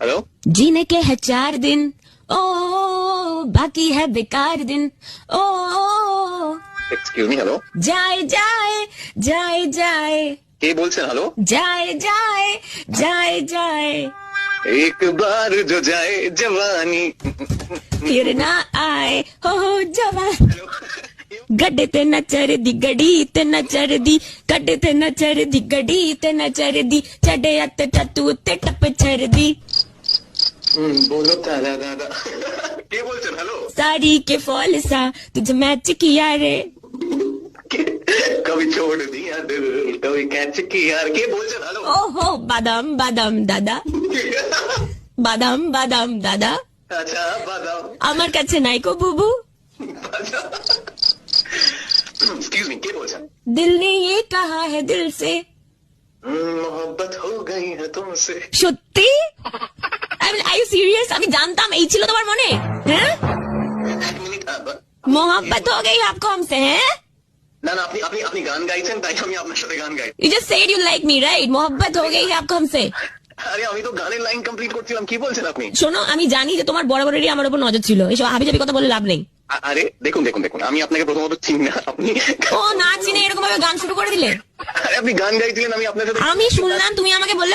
Hello जीने के है 4 दिन, ओ बाकी है बेकार दिन, ओ एक्सक्यूज मी हेलो जाए जाए जाए जाए কে বলছেন हेलो जाए जाए जाए जाए एक बार जो जाए जवानी फिर ना आए हो जवा गड्डे ते न चढ़दी गड़ी ते न चढ़दी गड्डे ते न चढ़दी गड़ी ते न चढ़दी चढ़े अत टतू ते टप छड़दी बोलो तारा दादा কে বলছেন हेलो साड़ी के फॉल सा तुझे मैच किया रे कभी छोड़ दिया दिल कभी कैच किया কে বলছেন हेलो ओहो बादाम बादाम दादा बादाम बादाम दादा আচ্ছা বাদাম আমার কাছে নাই কো বুবু एक्सक्यूज मी কে বলছেন दिल ने ये कहा है दिल से मोहब्बत हो गई है तुमसे সত্যি আই ইউ সিরিয়াস আমি জানতাম এই ছিল তোমার মনে হ্যাঁ এক মিনিট मोहब्बत हो गई आपको हमसे हैं না না আপনি আপনি আপনি গান গাইছেন তাই আমি আপনার সাথে গান গাই You just said you like me, right? मोहब्बत हो गई है आपको हमसे। আরে আমি তো গানের লাইন কমপ্লিট করছিলাম কি বলছেন আপনি শোনো আমি জানি যে তোমার বরাবরেরই আমার উপর নজর ছিল, এসব হাবিজাবি কথা বলে লাভ নেই। আরে দেখুন দেখুন দেখুন আমি আপনাকে প্রথমত চিনি না আপনি ও না চিনে এরকম ভাবে গান শুরু করে দিলে। আরে আপনি গান গাইছিলেন আমি আপনার সাথে আমি শুনলাম তুমি আমাকে বললে